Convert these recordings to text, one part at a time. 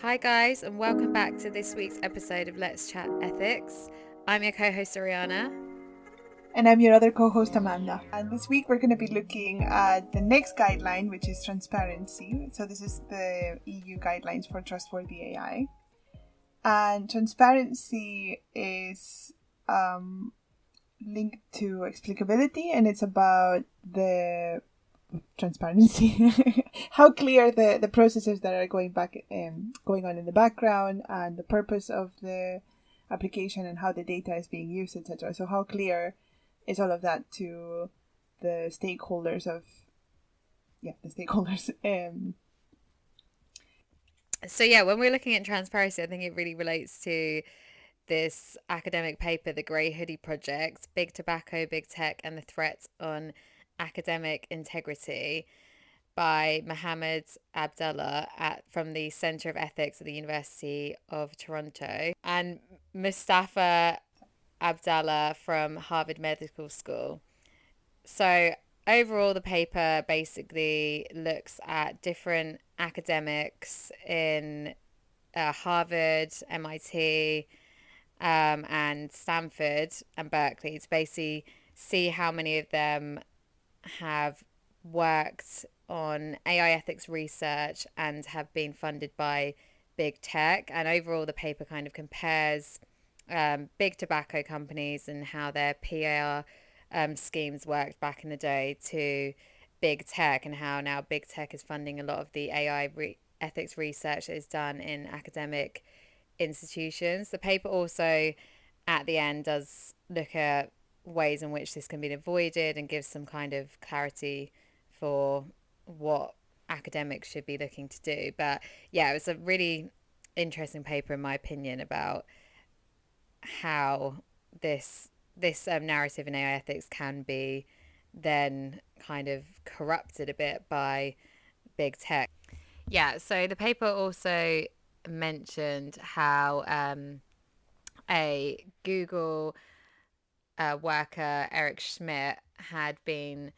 Hi guys, and welcome back to this week's episode of Let's Chat Ethics. I'm your co-host Ariana. And I'm your other co-host Amanda. And this week we're going to be looking at the next guideline, which is transparency. So this is the EU guidelines for Trustworthy AI. And transparency is linked to explicability, and it's about the transparency, how clear the processes that are going on in the background, and the purpose of the application, and how the data is being used, etc. So how clear is all of that to the stakeholders When we're looking at transparency, I think it really relates to this academic paper, the Grey Hoodie Project, Big Tobacco, Big Tech and the Threat on Academic Integrity by Mohamed Abdalla from the Centre of Ethics at the University of Toronto, and Moustafa Abdalla from Harvard Medical School. So overall, the paper basically looks at different academics in Harvard, MIT, and Stanford and Berkeley to basically see how many of them have worked on AI ethics research and have been funded by big tech. And overall, the paper kind of compares big tobacco companies and how their PR schemes worked back in the day to big tech, and how now big tech is funding a lot of the AI ethics research that is done in academic institutions. The paper also at the end does look at ways in which this can be avoided and gives some kind of clarity for what academics should be looking to do. But yeah, it was a really interesting paper in my opinion about how this narrative in AI ethics can be then kind of corrupted a bit by big tech. Yeah, so the paper also mentioned how a Google worker, Eric Schmidt, had been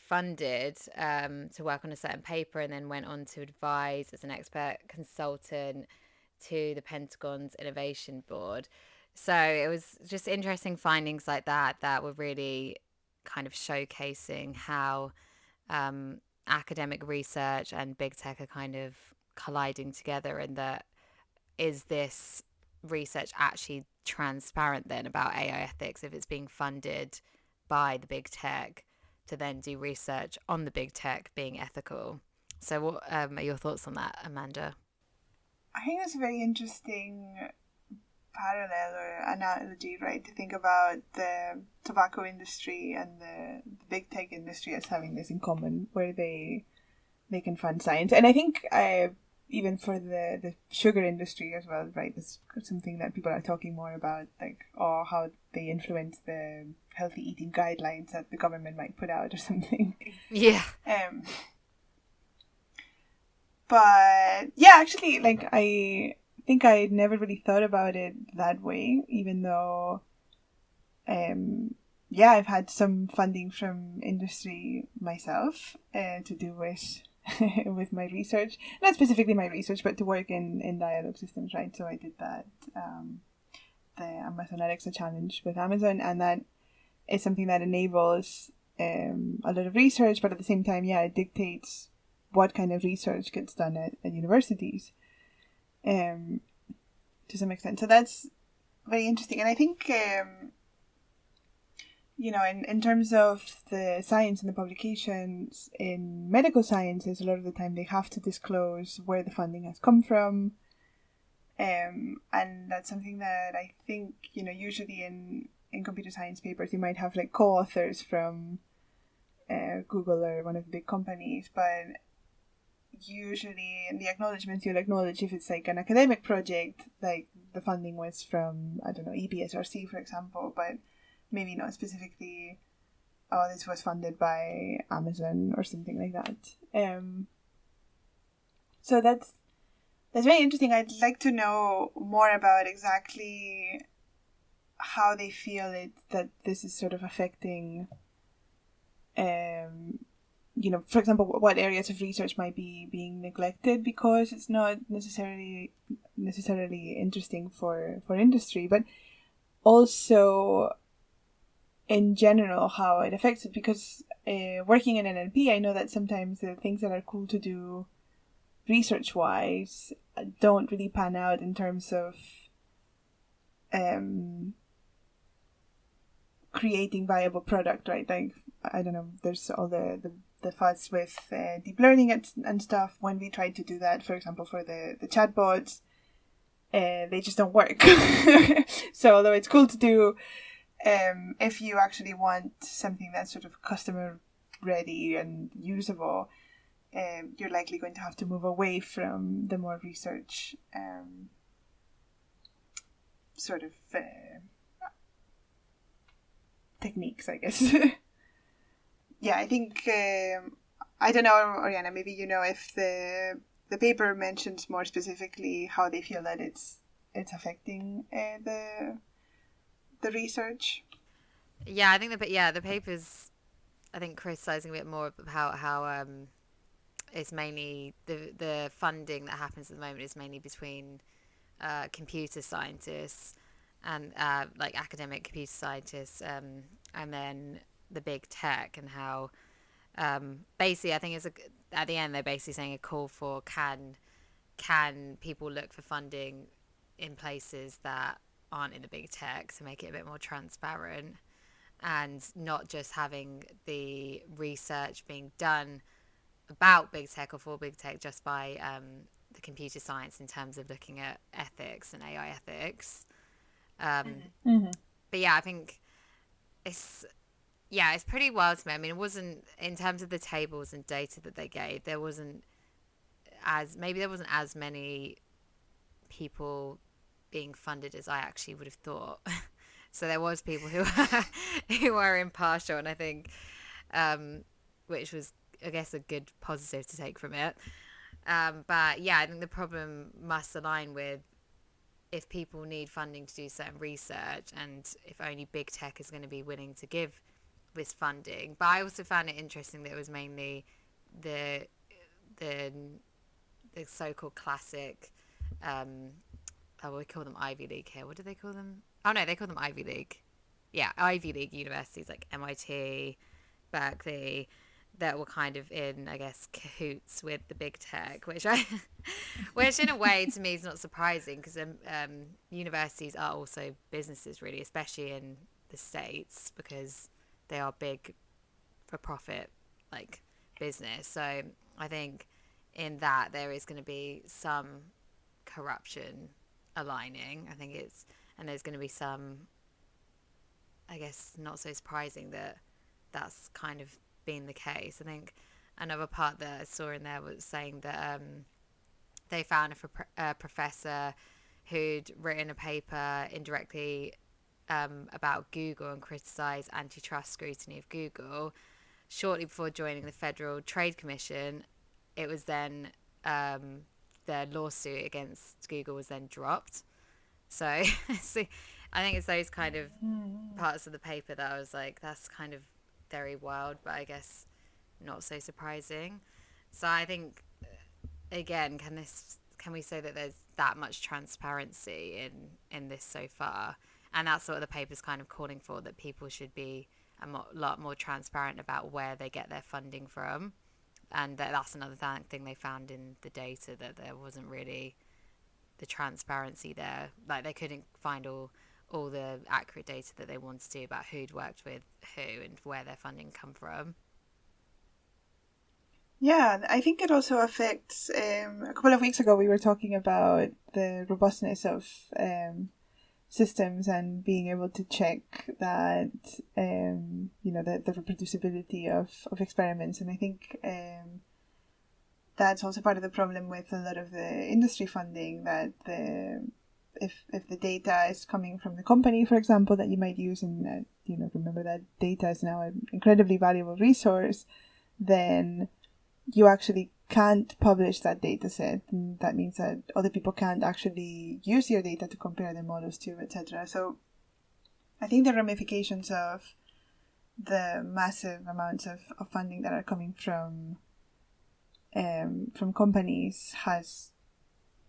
funded to work on a certain paper and then went on to advise as an expert consultant to the Pentagon's Innovation Board. So it was just interesting findings like that were really kind of showcasing how academic research and big tech are kind of colliding together, and that is this research actually transparent then about AI ethics if it's being funded by the big tech to then do research on the big tech being ethical. So what are your thoughts on that, Amanda? I think that's a very interesting parallel or analogy, right, to think about the tobacco industry and the big tech industry as having this in common, where they can fund science. And I think even for the sugar industry as well, right, that's something that people are talking more about, like, or how they influence the healthy eating guidelines that the government might put out or something. Yeah. But yeah, actually, like, I think I never really thought about it that way, even though I've had some funding from industry myself to do with my research, not specifically my research, but to work in dialogue systems, right? So I did that the Amazon Alexa challenge with Amazon, and that is something that enables a lot of research, but at the same time, it dictates what kind of research gets done at universities to some extent. So that's very interesting. And I think, in terms of the science and the publications in medical sciences, a lot of the time they have to disclose where the funding has come from. And that's something that I think, usually in computer science papers, you might have like co-authors from Google or one of the big companies, but usually in the acknowledgements you'll acknowledge if it's like an academic project, like the funding was from, I don't know, EPSRC for example, but maybe not specifically, this was funded by Amazon or something like that. So that's very interesting. I'd like to know more about exactly how they feel that this is sort of affecting for example, what areas of research might be being neglected because it's not necessarily interesting for industry, but also in general how it affects it. Because working in NLP, I know that sometimes the things that are cool to do research-wise don't really pan out in terms of creating viable product, right? Like, I don't know, there's all the fuss with deep learning and stuff. When we tried to do that, for example, for the chatbots, they just don't work. So although it's cool to do, if you actually want something that's sort of customer ready and usable, you're likely going to have to move away from the more research sort of techniques, I guess. Yeah, I think I don't know, Oriana, maybe if the paper mentions more specifically how they feel that it's affecting the research. Yeah, I think the paper's, I think, criticizing a bit more of how it's mainly the funding that happens at the moment is mainly between computer scientists and like academic computer scientists, and then the big tech, and how basically I think at the end they're basically saying a call for can people look for funding in places that aren't in the big tech to make it a bit more transparent, and not just having the research being done about big tech or for big tech just by the computer science in terms of looking at ethics and AI ethics. Mm-hmm. But yeah, I think it's it's pretty wild to me. I mean, it wasn't, in terms of the tables and data that they gave, there wasn't as many people being funded as I actually would have thought. So there was people who who were impartial, and I think which was, I guess, a good positive to take from it. But yeah, I think the problem must align with if people need funding to do certain research, and if only big tech is going to be willing to give this funding. But I also found it interesting that it was mainly the the the so-called classic, we call them Ivy League here. What do they call them? Oh no, they call them Ivy League. Yeah, Ivy League universities like MIT, Berkeley, that were kind of in, I guess, cahoots with the big tech, which in a way to me is not surprising, because universities are also businesses, really, especially in the States, because they are big for profit, like, business. So I think in that there is going to be some corruption aligning. I think and there's going to be some, I guess, not so surprising that that's kind of been the case. I think another part that I saw in there was saying that they found a professor who'd written a paper indirectly about Google and criticised antitrust scrutiny of Google. Shortly before joining the Federal Trade Commission, it was then the lawsuit against Google was then dropped. So, so I think it's those kind of parts of the paper that I was like, that's kind of very wild, but I guess not so surprising. So I think, again, can we say that there's that much transparency in this so far? And that's what the paper's kind of calling for, that people should be lot more transparent about where they get their funding from. And that's another thing they found in the data, that there wasn't really the transparency there. Like, they couldn't find all the accurate data that they wanted to about who'd worked with who and where their funding come from. Yeah, I think it also affects. A couple of weeks ago, we were talking about the robustness of systems and being able to check that, the reproducibility of experiments. And I think that's also part of the problem with a lot of the industry funding, that if the data is coming from the company, for example, that you might use, and remember that data is now an incredibly valuable resource, then you actually can't publish that data set. And that means that other people can't actually use your data to compare their models to, etc. So I think the ramifications of the massive amounts of funding that are coming from companies has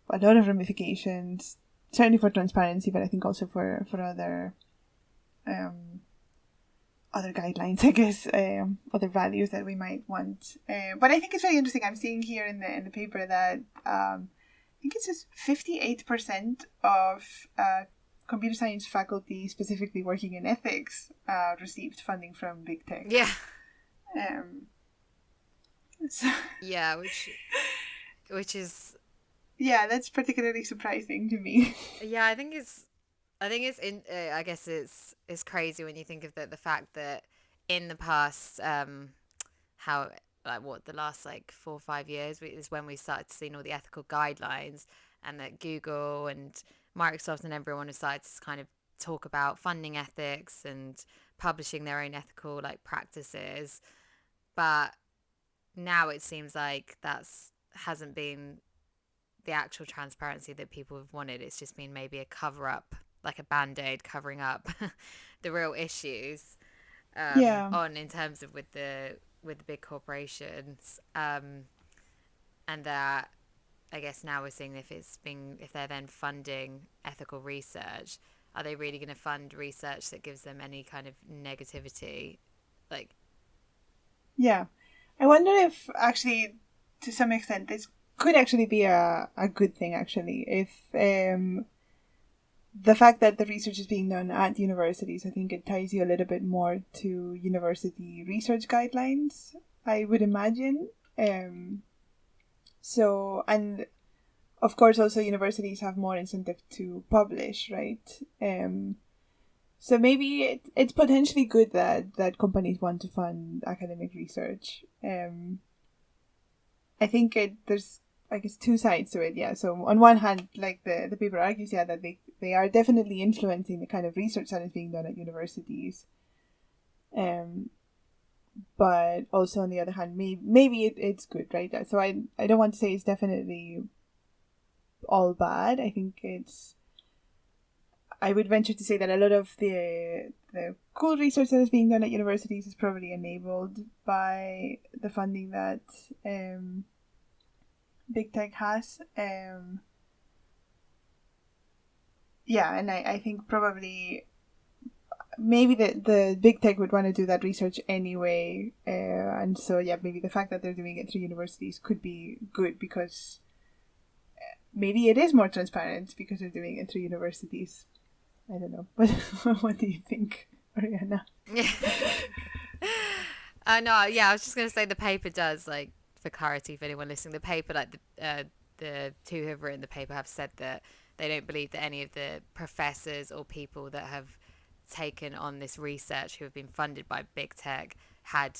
a lot of ramifications, certainly for transparency, but I think also for other guidelines, I guess, other values that we might want. But I think it's very interesting. I'm seeing here in the paper that I think it says 58% of computer science faculty, specifically working in ethics, received funding from big tech. Yeah. So Yeah, which is yeah, that's particularly surprising to me. yeah, I think it's in I guess it's crazy when you think of the fact that in the past how like what the last like 4 or 5 years is when we started to see all the ethical guidelines, and that Google and Microsoft and everyone has started to kind of talk about funding ethics and publishing their own ethical like practices. But now it seems like that's hasn't been the actual transparency that people have wanted. It's just been maybe a cover up, like a band aid covering up the real issues Yeah. on in terms of with the big corporations, and that I guess now we're seeing if they're then funding ethical research, are they really going to fund research that gives them any kind of negativity, like Yeah. I wonder if actually, to some extent, this could actually be a good thing, actually. If the fact that the research is being done at universities, I think it ties you a little bit more to university research guidelines, I would imagine. So, and of course, also universities have more incentive to publish, right? So maybe it's potentially good that companies want to fund academic research. I think there's, I guess, two sides to it. Yeah. So on one hand, like the paper argues, yeah, that they are definitely influencing the kind of research that is being done at universities. But also on the other hand, maybe it's good, right? So I don't want to say it's definitely all bad. I think I would venture to say that a lot of the cool research that is being done at universities is probably enabled by the funding that big tech has. Yeah, and I think probably maybe the big tech would want to do that research anyway, and so yeah, maybe the fact that they're doing it through universities could be good, because maybe it is more transparent because they're doing it through universities. I don't know. But what do you think, Ariana? no, yeah, I was just going to say the paper does, like, for clarity for anyone listening, the paper, like the two who have written the paper have said that they don't believe that any of the professors or people that have taken on this research who have been funded by big tech had,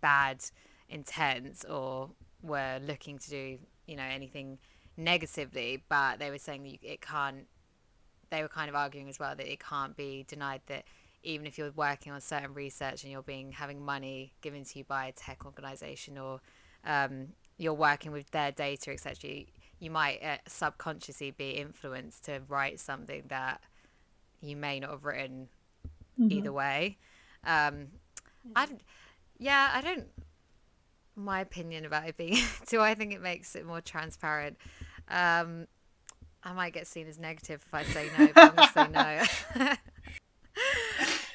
bad intents or were looking to do, anything negatively, but they were saying that it can't, they were kind of arguing as well that it can't be denied that even if you're working on certain research and having money given to you by a tech organization, or you're working with their data, etc., you might subconsciously be influenced to write something that you may not have written either way. I yeah, I don't. My opinion about it being, do I think it makes it more transparent? I might get seen as negative if I say no, but I'm going to say no.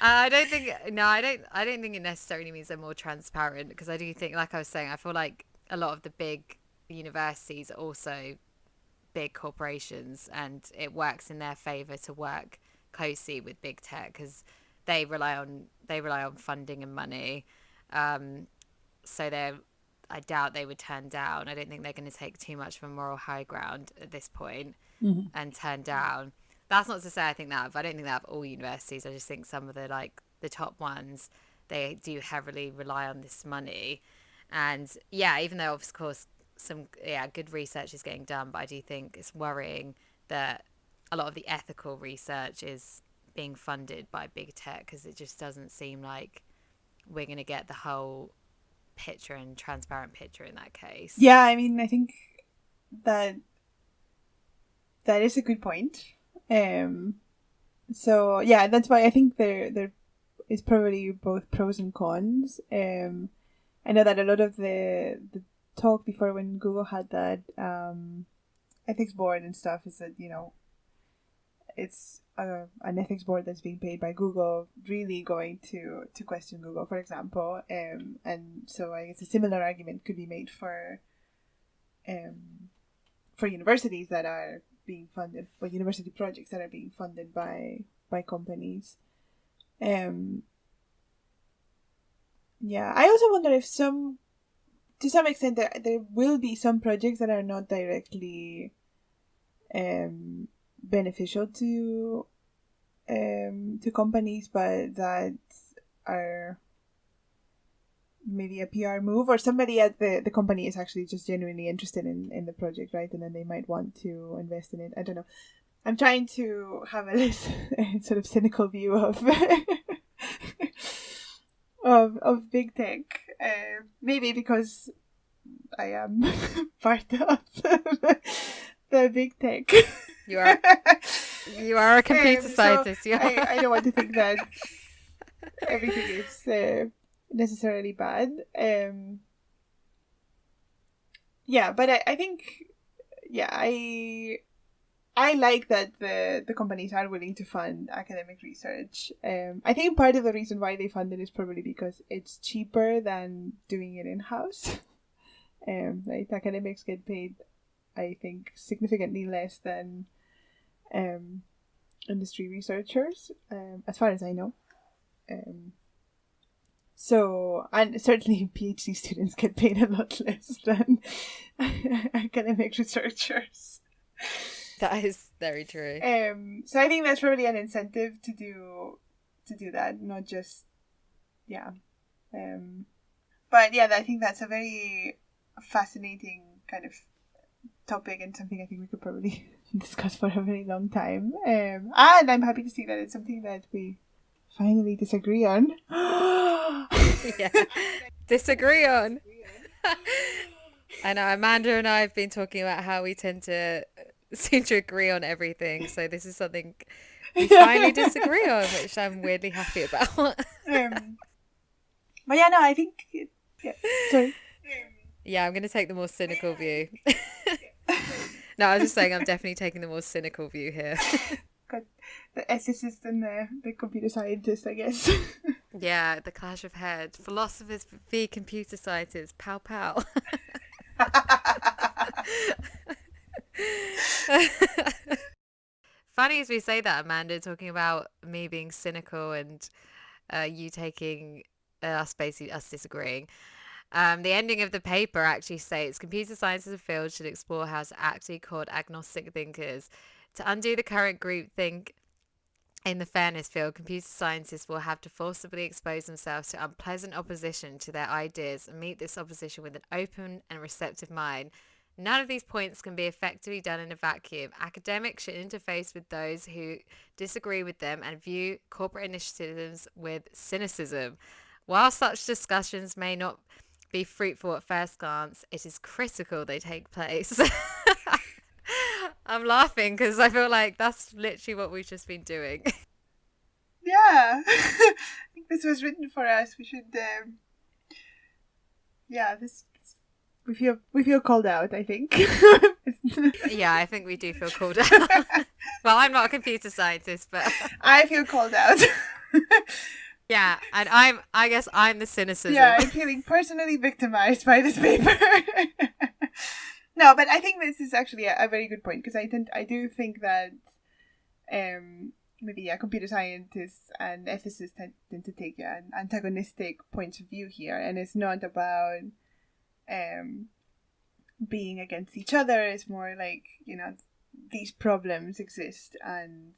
I don't think no, I don't think it necessarily means they're more transparent, because I do think, like I was saying, I feel like a lot of the big universities are also big corporations, and it works in their favor to work closely with big tech because they rely on funding and money. So I doubt they would turn down. I don't think they're going to take too much of a moral high ground at this point and turn down. That's not to say I think that, but I don't think that of all universities. I just think some of the top ones, they do heavily rely on this money. And yeah, even though of course some good research is getting done, but I do think it's worrying that a lot of the ethical research is being funded by big tech, because it just doesn't seem like we're going to get the whole picture and transparent picture in that case. Yeah, I mean, I think that is a good point. So yeah, that's why I think they're is probably both pros and cons. I know that a lot of the talk before when Google had that ethics board and stuff is that, you know, it's an ethics board that's being paid by Google really going to question Google, for example. And so I guess a similar argument could be made for universities that are being funded, or university projects that are being funded by companies. Yeah, I also wonder if to some extent, there will be some projects that are not directly beneficial to companies, but that are maybe a PR move, or somebody at the company is actually just genuinely interested in the project, right? And then they might want to invest in it. I don't know. I'm trying to have a less sort of cynical view of of big tech. Maybe because I am part of the big tech. You are a computer scientist. So I don't want to think that everything is necessarily bad. Yeah, but I think, yeah, I like that the companies are willing to fund academic research. I think part of the reason why they fund it is probably because it's cheaper than doing it in-house. Right? Academics get paid, I think, significantly less than industry researchers, as far as I know. So, and certainly PhD students get paid a lot less than academic researchers. That is very true. So I think that's probably an incentive to do that, not just, yeah. But yeah, I think that's a very fascinating kind of topic and something I think we could probably discuss for a very long time. And I'm happy to see that it's something that we finally disagree on. Yeah, disagree on. I know Amanda and I have been talking about how we tend to seem to agree on everything, so this is something we finally disagree on, which I'm weirdly happy about. But yeah, no, I think yeah. Sorry. Yeah, I'm going to take the more cynical view. No, I was just saying I'm definitely taking the more cynical view here. Got the ethicist and the computer scientist, I guess. Yeah, the clash of heads. Philosophers v computer scientists. Pow pow. Funny as we say that, Amanda, talking about me being cynical and you taking us disagreeing. The ending of the paper actually states computer science as a field should explore how to actually called agnostic thinkers. To undo the current groupthink in the fairness field, computer scientists will have to forcibly expose themselves to unpleasant opposition to their ideas and meet this opposition with an open and receptive mind. None of these points can be effectively done in a vacuum. Academics should interface with those who disagree with them and view corporate initiatives with cynicism. While such discussions may not be fruitful at first glance, it is critical they take place. I'm laughing because I feel like that's literally what we've just been doing. Yeah. I think this was written for us. We should yeah, we feel called out, I think. Yeah, I think we do feel called out. Well, I'm not a computer scientist, but I feel called out. Yeah, and I guess I'm the cynicism. Yeah, I'm feeling personally victimized by this paper. No, but I think this is actually a very good point, because I do think that maybe computer scientists and ethicists tend to take an antagonistic point of view here, and it's not about being against each other. It's more like, you know, these problems exist, and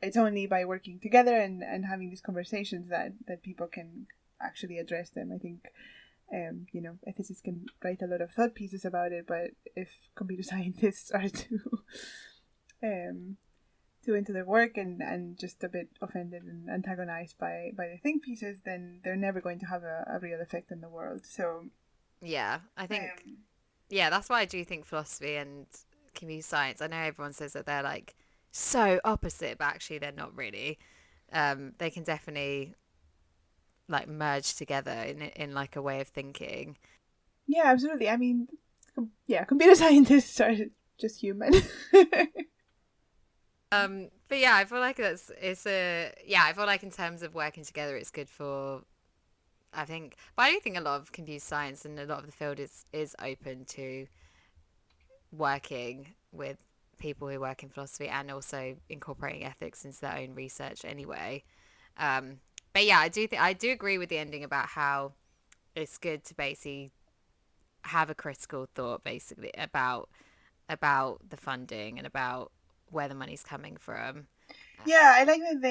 it's only by working together and having these conversations that people can actually address them. I think you know, ethicists can write a lot of thought pieces about it, but if computer scientists are too into their work and just a bit offended and antagonized by the think pieces, then they're never going to have a real effect in the world. So yeah, I think yeah, that's why I do think philosophy and computer science, I know everyone says that they're like so opposite, but actually they're not really. They can definitely like merged together in like a way of thinking. Yeah, absolutely. I mean, yeah, computer scientists are just human. But yeah, I feel like I feel like in terms of working together, it's good for, I think, but I do think a lot of computer science and a lot of the field is open to working with people who work in philosophy and also incorporating ethics into their own research anyway. Um, but yeah, I do agree with the ending about how it's good to basically have a critical thought basically about the funding and about where the money's coming from. Yeah, I like that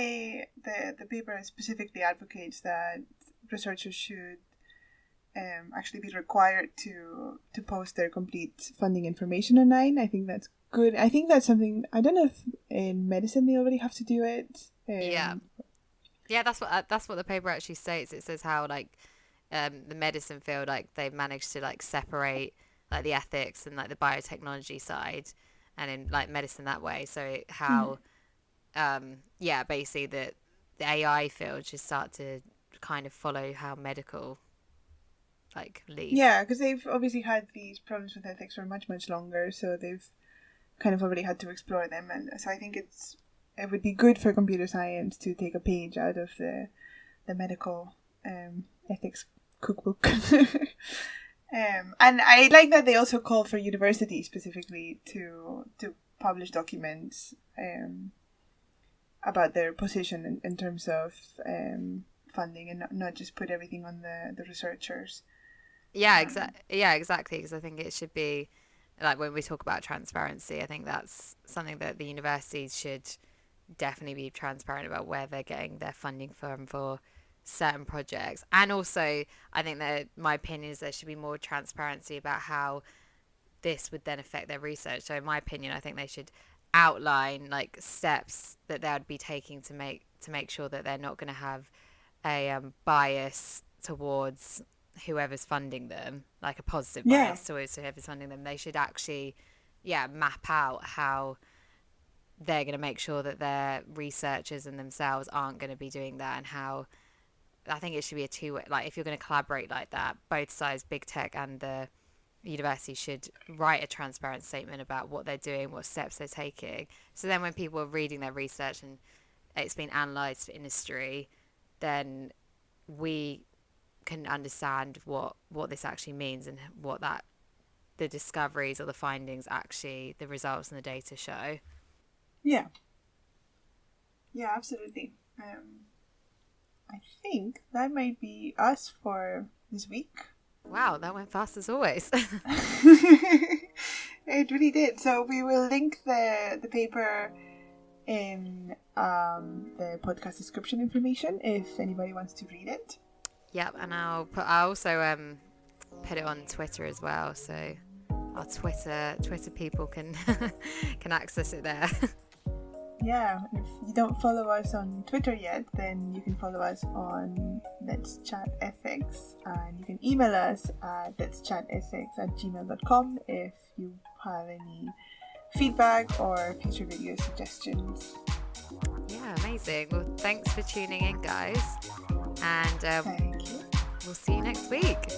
the paper specifically advocates that researchers should actually be required to post their complete funding information online. I think that's good. I think that's something, I don't know if in medicine they already have to do it. Yeah, yeah, that's what the paper actually states. It says how like the medicine field, like they've managed to like separate like the ethics and like the biotechnology side, and in like medicine that way. So how yeah, basically the AI field should start to kind of follow how medical like leads. Yeah, because they've obviously had these problems with ethics for much, much longer, so they've kind of already had to explore them. And so I think it would be good for computer science to take a page out of the medical ethics cookbook. And I like that they also call for universities specifically to publish documents about their position in terms of funding, and not just put everything on the researchers. Yeah, exactly. Because I think it should be like when we talk about transparency, I think that's something that the universities should definitely be transparent about where they're getting their funding from for certain projects. And also, I think that my opinion is there should be more transparency about how this would then affect their research. So, in my opinion, I think they should outline like steps that they would be taking to make sure that they're not going to have a bias towards whoever's funding them, like a positive Yeah, bias towards whoever's funding them. They should actually, yeah, map out how they're going to make sure that their researchers and themselves aren't going to be doing that, and how I think it should be a two-way. Like if you're going to collaborate like that, both sides, big tech and the university, should write a transparent statement about what they're doing, what steps they're taking. So then when people are reading their research and it's been analysed for industry, then we can understand what this actually means and what that the discoveries or the findings actually the results and the data show. yeah, yeah, absolutely. I think that might be us for this week. Wow, that went fast as always. It really did. So we will link the paper in the podcast description information if anybody wants to read it. Yep, and I'll also put it on Twitter as well, so our Twitter people can can access it there. Yeah, if you don't follow us on Twitter yet, then you can follow us on Let's Chat Ethics, and you can email us at let'schatethics@gmail.com if you have any feedback or future video suggestions. Yeah, amazing. Well, thanks for tuning in, guys, and Thank you. we'll see you next week.